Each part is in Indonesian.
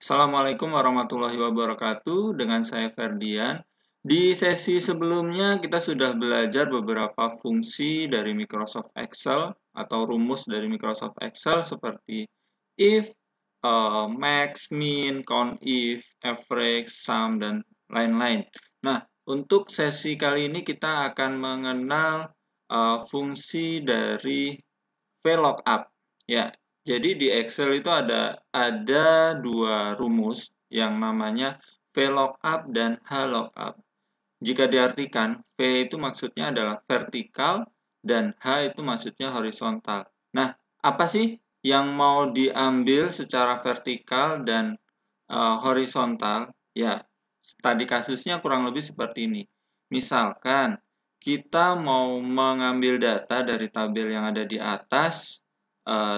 Assalamualaikum warahmatullahi wabarakatuh. Dengan saya Ferdian. Di sesi sebelumnya kita sudah belajar beberapa fungsi dari Microsoft Excel atau rumus dari Microsoft Excel seperti if, max, min, count if, average, sum, dan lain-lain. Nah, untuk sesi kali ini kita akan mengenal fungsi dari VLOOKUP. Ya, jadi di Excel itu ada dua rumus yang namanya VLOOKUP dan HLOOKUP. Jika diartikan, V itu maksudnya adalah vertikal dan H itu maksudnya horizontal. Nah, apa sih yang mau diambil secara vertikal dan horizontal? Ya, tadi kasusnya kurang lebih seperti ini. Misalkan kita mau mengambil data dari tabel yang ada di atas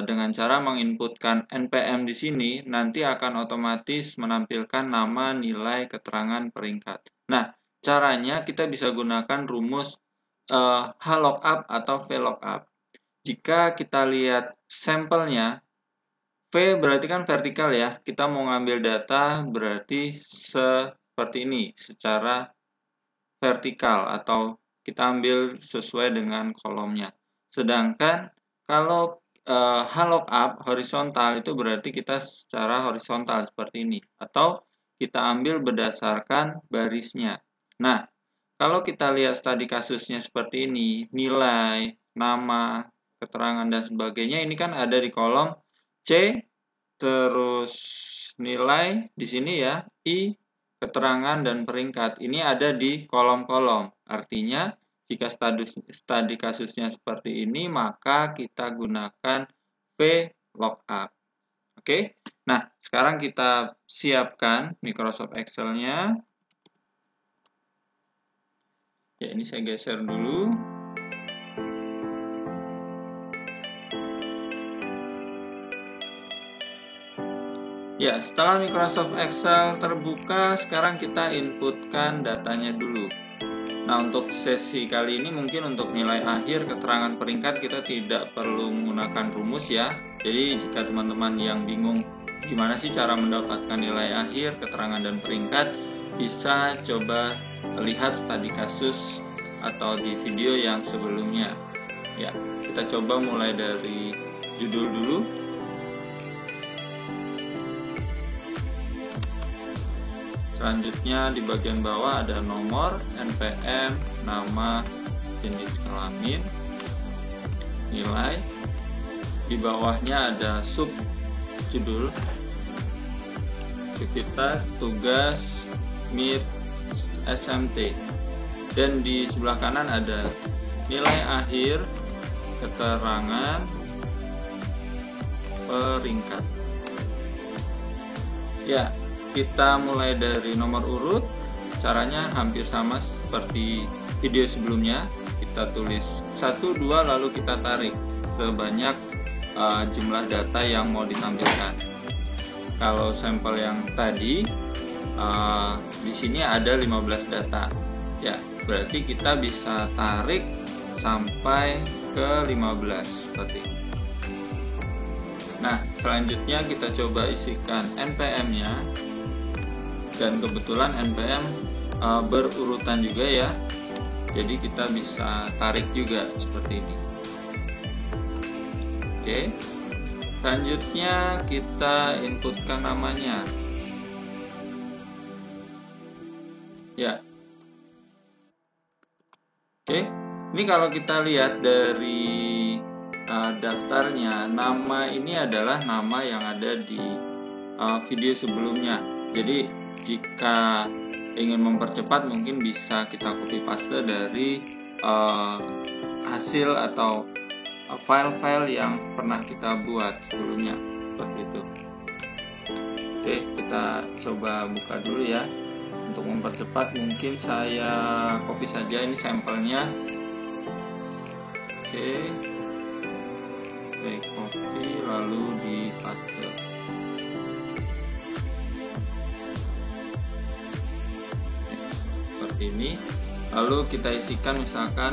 dengan cara menginputkan NPM di sini, nanti akan otomatis menampilkan nama, nilai, keterangan, peringkat. Nah, caranya kita bisa gunakan rumus HLOOKUP atau VLOOKUP. Jika kita lihat sampelnya, V berarti kan vertikal ya. Kita mau ngambil data berarti seperti ini, secara vertikal atau kita ambil sesuai dengan kolomnya. Sedangkan kalau HLOOKUP horizontal itu berarti kita secara horizontal seperti ini, atau kita ambil berdasarkan barisnya. Nah, kalau kita lihat tadi kasusnya seperti ini, nilai, nama, keterangan, dan sebagainya, ini kan ada di kolom C, terus nilai di sini ya, I, keterangan, dan peringkat. Ini ada di kolom-kolom. Artinya, jika studi kasusnya seperti ini, maka kita gunakan VLOOKUP. Oke, nah sekarang kita siapkan Microsoft Excel-nya. Ya, ini saya geser dulu. Ya, setelah Microsoft Excel terbuka, sekarang kita inputkan datanya dulu. Nah, untuk sesi kali ini mungkin untuk nilai akhir, keterangan peringkat kita tidak perlu menggunakan rumus ya. Jadi jika teman-teman yang bingung gimana sih cara mendapatkan nilai akhir, keterangan, dan peringkat, bisa coba lihat tadi kasus atau di video yang sebelumnya. Ya, kita coba mulai dari judul dulu. Selanjutnya di bagian bawah ada nomor, NPM, nama, jenis kelamin, nilai. Di bawahnya ada sub judul, aktivitas, tugas, meet, SMT. Dan di sebelah kanan ada nilai akhir, keterangan, peringkat. Ya, kita mulai dari nomor urut. Caranya hampir sama seperti video sebelumnya. Kita tulis 1, 2, lalu kita tarik sebanyak jumlah data yang mau ditampilkan. Kalau sampel yang tadi di sini ada 15 data. Ya, berarti kita bisa tarik sampai ke 15 seperti ini. Nah, selanjutnya kita coba isikan NPM-nya. Dan kebetulan NPM berurutan juga ya, jadi kita bisa tarik juga seperti ini. Oke, selanjutnya kita inputkan namanya ya. Oke, ini kalau kita lihat dari daftarnya, nama ini adalah nama yang ada di video sebelumnya. Jadi jika ingin mempercepat, mungkin bisa kita copy paste dari hasil atau file-file yang pernah kita buat sebelumnya seperti itu. Oke, kita coba buka dulu ya. Untuk mempercepat mungkin saya copy saja ini sampelnya. Oke, copy lalu di paste. Ini lalu kita isikan misalkan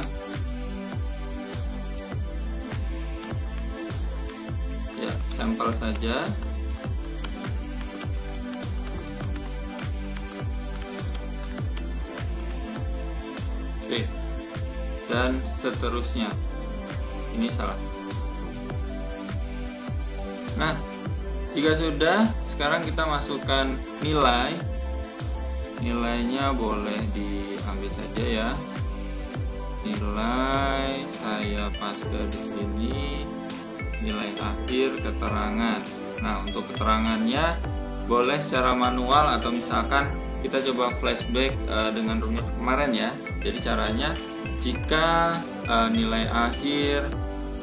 ya sampel saja. dan seterusnya. Ini salah. Nah, jika sudah, sekarang kita masukkan nilai. Nilainya boleh diambil saja ya. Nilai saya paste di sini, nilai akhir keterangan. Nah, untuk keterangannya boleh secara manual atau misalkan kita coba flashback dengan rumus kemarin ya. Jadi caranya, jika nilai akhir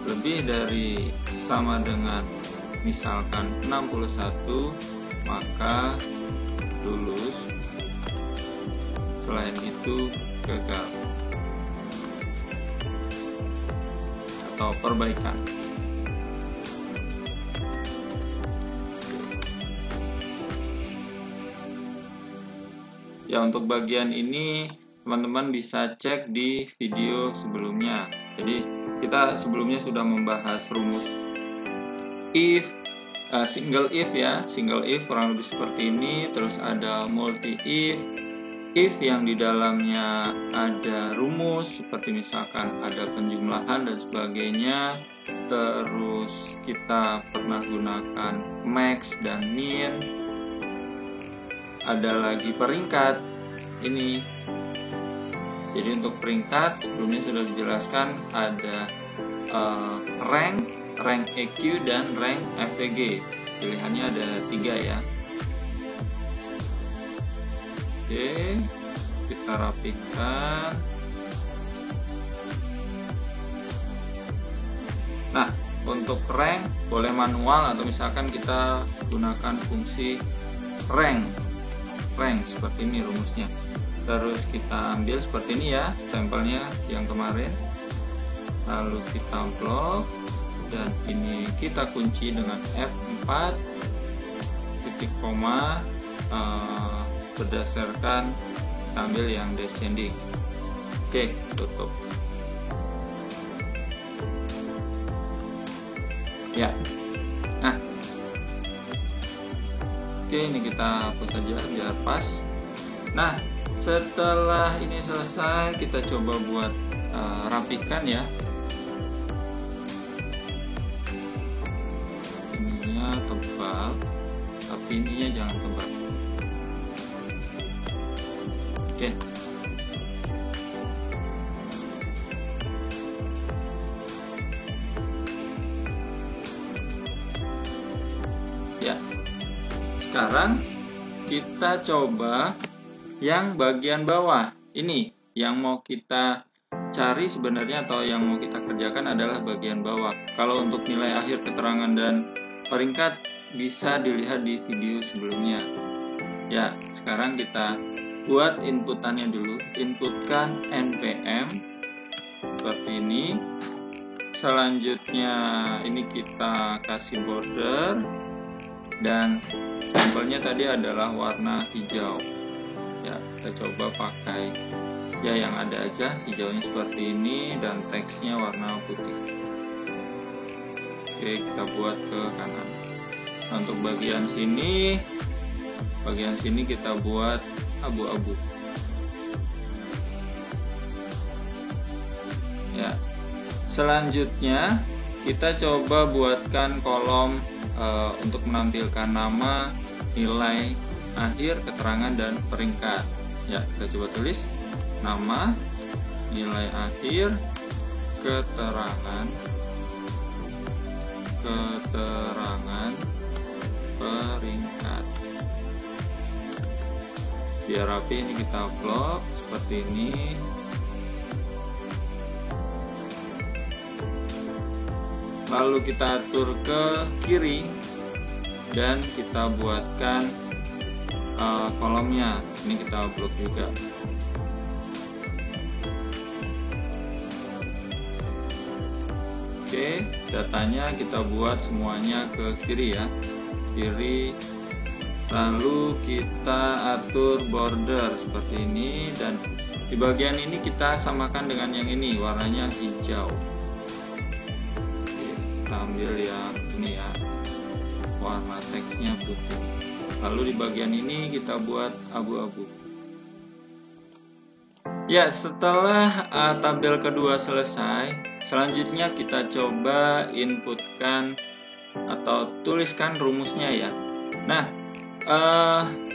lebih dari sama dengan misalkan 61, maka lulus. Selain itu gagal atau perbaikan. Ya, untuk bagian ini teman-teman bisa cek di video sebelumnya. Jadi kita sebelumnya sudah membahas rumus if, single if ya, single if kurang lebih seperti ini. Terus ada multi if yang di dalamnya ada rumus seperti misalkan ada penjumlahan dan sebagainya. Terus kita pernah gunakan max dan min. Ada lagi peringkat ini. Jadi untuk peringkat sebelumnya sudah dijelaskan ada rank EQ dan rank FVG. Pilihannya ada 3 ya. Oke, kita rapikan. Nah, untuk rank boleh manual atau misalkan kita gunakan fungsi rank seperti ini rumusnya. Terus kita ambil seperti ini ya, sampelnya yang kemarin. Lalu kita blok dan ini kita kunci dengan F4 titik koma, berdasarkan kita ambil yang descending. Oke, tutup. Ya. Nah, oke, ini kita hapus saja biar pas. Nah, setelah ini selesai, kita coba buat rapikan ya. Ininya tebal, tapi ininya jangan tebal. Oke. Ya. Sekarang kita coba yang bagian bawah. Ini yang mau kita cari sebenarnya atau yang mau kita kerjakan adalah bagian bawah. Kalau untuk nilai akhir keterangan dan peringkat bisa dilihat di video sebelumnya. Ya, sekarang kita buat inputannya dulu. Inputkan npm seperti ini. Selanjutnya ini kita kasih border dan sampelnya tadi adalah warna hijau. Ya, kita coba pakai ya yang ada aja, hijaunya seperti ini dan teksnya warna putih. Oke, kita buat ke kanan. Nah, untuk bagian sini kita buat abu-abu. Ya, selanjutnya kita coba buatkan kolom untuk menampilkan nama, nilai akhir, keterangan, dan peringkat. Ya, kita coba tulis nama, nilai akhir, keterangan, peringkat. Biar rapi, ini kita blok seperti ini. Lalu kita atur ke kiri dan kita buatkan kolomnya. Ini kita blok juga. Oke, datanya kita buat semuanya ke kiri ya, kiri. Lalu kita atur border seperti ini dan di bagian ini kita samakan dengan yang ini, warnanya hijau. Kita ambil yang ini ya, warna teksnya putih. Lalu di bagian ini kita buat abu-abu. Ya, setelah tabel kedua selesai, selanjutnya kita coba inputkan atau tuliskan rumusnya ya. Nah,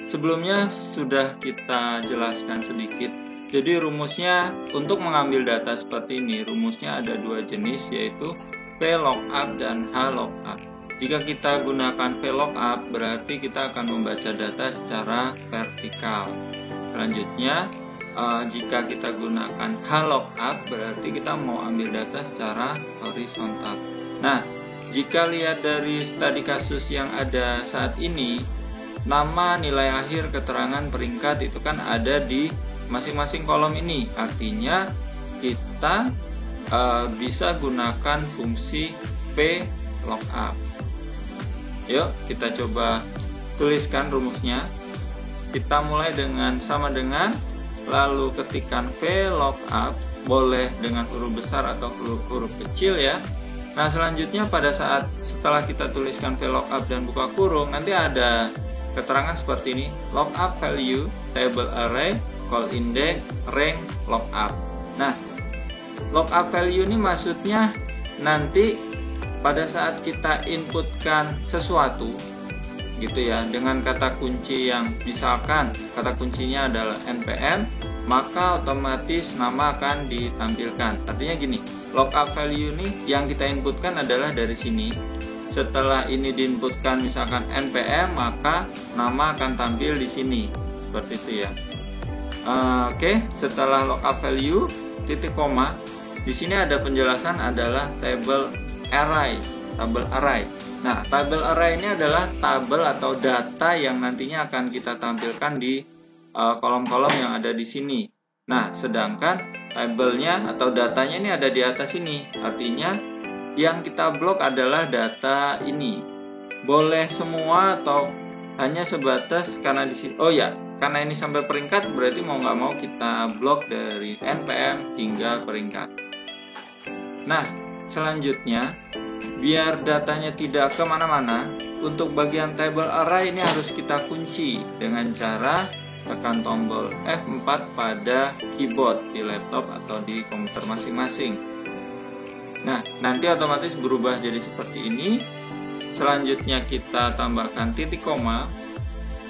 sebelumnya sudah kita jelaskan sedikit. Jadi rumusnya untuk mengambil data seperti ini, rumusnya ada dua jenis, yaitu VLOOKUP dan HLOOKUP. Jika kita gunakan VLOOKUP, berarti kita akan membaca data secara vertikal. Selanjutnya, jika kita gunakan HLOOKUP, berarti kita mau ambil data secara horizontal. Nah, jika lihat dari studi kasus yang ada saat ini, nama, nilai akhir, keterangan, peringkat itu kan ada di masing-masing kolom ini. Artinya kita bisa gunakan fungsi VLOOKUP. Yuk kita coba tuliskan rumusnya. Kita mulai dengan sama dengan, lalu ketikkan VLOOKUP, boleh dengan huruf besar atau huruf kecil ya. Nah, selanjutnya pada saat setelah kita tuliskan VLOOKUP dan buka kurung, nanti ada keterangan seperti ini: lookup value, table array, call index, rank, lookup. Nah, lookup value ini maksudnya nanti pada saat kita inputkan sesuatu gitu ya, dengan kata kunci yang misalkan kata kuncinya adalah npm, maka otomatis nama akan ditampilkan. Artinya gini, lookup value ini yang kita inputkan adalah dari sini. Setelah ini diinputkan misalkan npm, maka nama akan tampil di sini seperti itu ya. Oke, setelah lookup value titik koma, di sini ada penjelasan adalah table array, tabel array. Nah, tabel array ini adalah tabel atau data yang nantinya akan kita tampilkan di kolom-kolom yang ada di sini. Nah, sedangkan tabelnya atau datanya ini ada di atas ini. Artinya yang kita blok adalah data ini. Boleh semua atau hanya sebatas karena di sini. Oh ya, karena ini sampai peringkat, berarti mau nggak mau kita blok dari npm hingga peringkat. Nah, selanjutnya, biar datanya tidak kemana-mana, untuk bagian table array ini harus kita kunci dengan cara tekan tombol F4 pada keyboard di laptop atau di komputer masing-masing. Nah, nanti otomatis berubah jadi seperti ini. Selanjutnya kita tambahkan titik koma.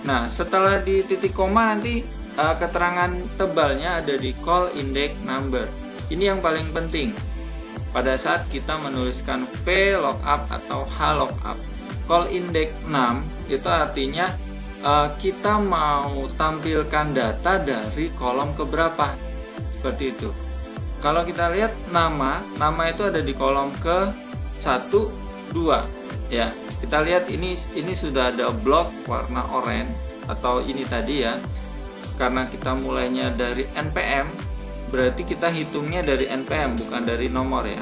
Nah, setelah di titik koma nanti keterangan tebalnya ada di call index number. Ini yang paling penting pada saat kita menuliskan VLOOKUP atau HLOOKUP. Call index 6 itu artinya kita mau tampilkan data dari kolom keberapa, seperti itu. Kalau kita lihat nama itu ada di kolom ke 1, 2 ya. Kita lihat ini sudah ada blok warna oranye atau ini tadi ya. Karena kita mulainya dari npm, berarti kita hitungnya dari npm bukan dari nomor ya.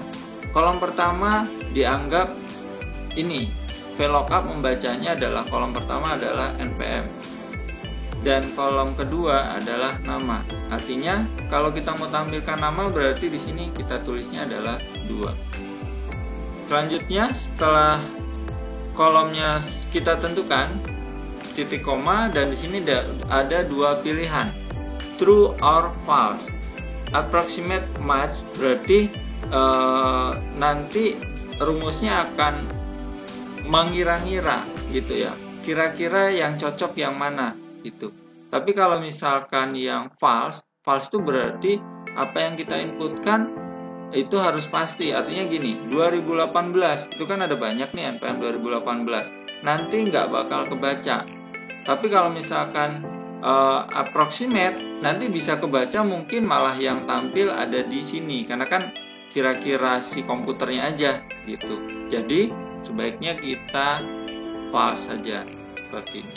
Kolom pertama dianggap ini VLOOKUP membacanya adalah kolom pertama adalah npm dan kolom kedua adalah nama. Artinya kalau kita mau tampilkan nama berarti di sini kita tulisnya adalah 2. Selanjutnya setelah kolomnya kita tentukan titik koma, dan di sini ada dua pilihan, true or false. Approximate match berarti nanti rumusnya akan mengira-ngira gitu ya, kira-kira yang cocok yang mana gitu. Tapi kalau misalkan yang false itu berarti apa yang kita inputkan itu harus pasti. Artinya gini, 2018 itu kan ada banyak nih npm 2018, nanti nggak bakal kebaca. Tapi kalau misalkan approximate, nanti bisa kebaca, mungkin malah yang tampil ada di sini karena kan kira-kira si komputernya aja gitu. Jadi sebaiknya kita false saja seperti ini.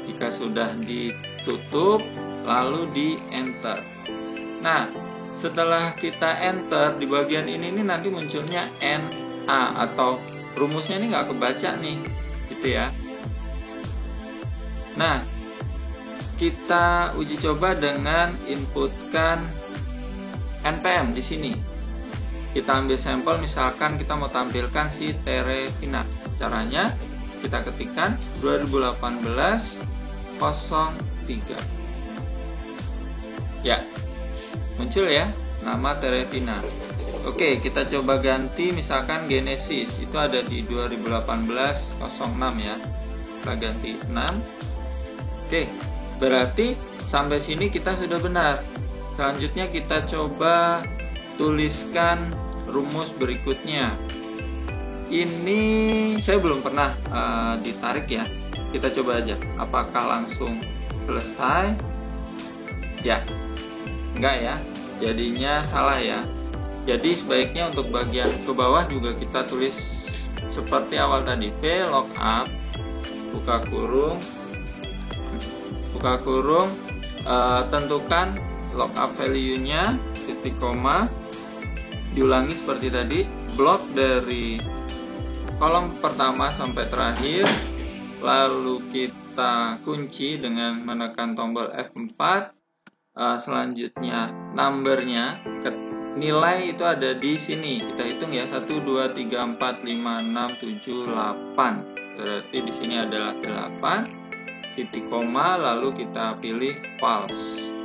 Jika sudah ditutup lalu di enter. Nah, setelah kita enter di bagian ini nanti munculnya NA atau rumusnya ini nggak kebaca nih gitu ya. Nah, kita uji coba dengan inputkan npm di sini. Kita ambil sampel, misalkan kita mau tampilkan si Terevina. Caranya kita ketikkan 2018 03. Ya, Muncul ya nama Terefina. Oke, kita coba ganti misalkan Genesis. Itu ada di 2018-06 ya. Kita ganti 6. Oke, berarti sampai sini kita sudah benar. Selanjutnya kita coba tuliskan rumus berikutnya. Ini saya belum pernah ditarik ya. Kita coba aja. Apakah langsung selesai? Ya, enggak ya. Jadinya salah ya. Jadi sebaiknya untuk bagian ke bawah juga kita tulis seperti awal tadi. VLOOKUP buka kurung, tentukan lookup value-nya, titik koma, diulangi seperti tadi, blok dari kolom pertama sampai terakhir, lalu kita kunci dengan menekan tombol F4. Selanjutnya numbernya, nilai itu ada di sini. Kita hitung ya, 1, 2, 3, 4, 5, 6, 7, 8. Berarti di sini adalah 8. Titik koma, lalu kita pilih false.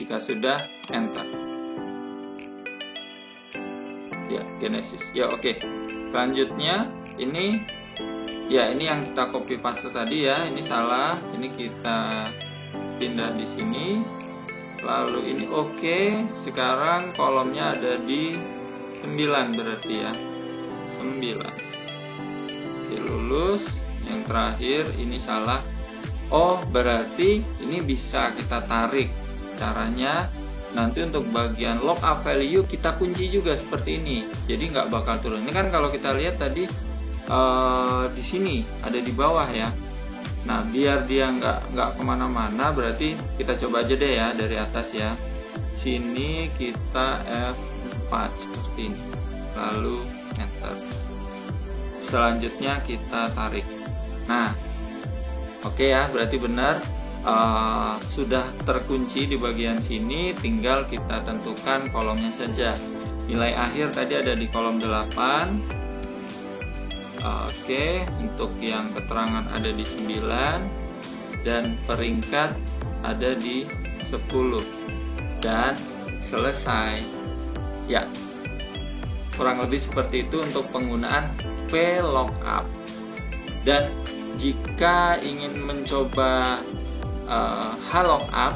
Jika sudah, enter. Ya, Genesis. Ya, oke. Selanjutnya ini ya, ini yang kita copy paste tadi ya. Ini salah. Ini kita pindah di sini. Lalu ini oke. Sekarang kolomnya ada di 9 berarti ya. 9. Oke, lulus. Yang terakhir ini salah. Oh, berarti ini bisa kita tarik. Caranya nanti untuk bagian lookup value kita kunci juga seperti ini. Jadi nggak bakal turun. Ini kan kalau kita lihat tadi di sini ada di bawah ya. Nah, biar dia nggak kemana-mana, berarti kita coba aja deh ya dari atas ya. Sini kita F4 seperti ini, lalu enter. Selanjutnya kita tarik. Nah, oke ya, berarti benar sudah terkunci di bagian sini. Tinggal kita tentukan kolomnya saja. Nilai akhir tadi ada di kolom 8. Oke, untuk yang keterangan ada di 9 dan peringkat ada di 10 dan selesai. Ya, kurang lebih seperti itu untuk penggunaan VLOOKUP. Dan jika ingin mencoba HLOOKUP,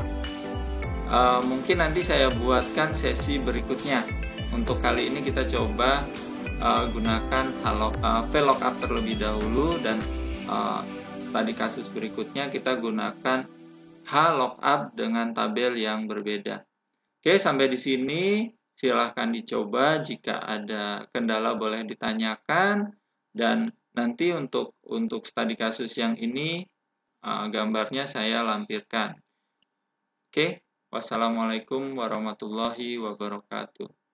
mungkin nanti saya buatkan sesi berikutnya. Untuk kali ini kita coba gunakan VLOOKUP terlebih dahulu, dan tadi kasus berikutnya kita gunakan HLOOKUP dengan tabel yang berbeda. Oke, sampai di sini silahkan dicoba. Jika ada kendala boleh ditanyakan, dan nanti untuk studi kasus yang ini gambarnya saya lampirkan. Oke, wassalamualaikum warahmatullahi wabarakatuh.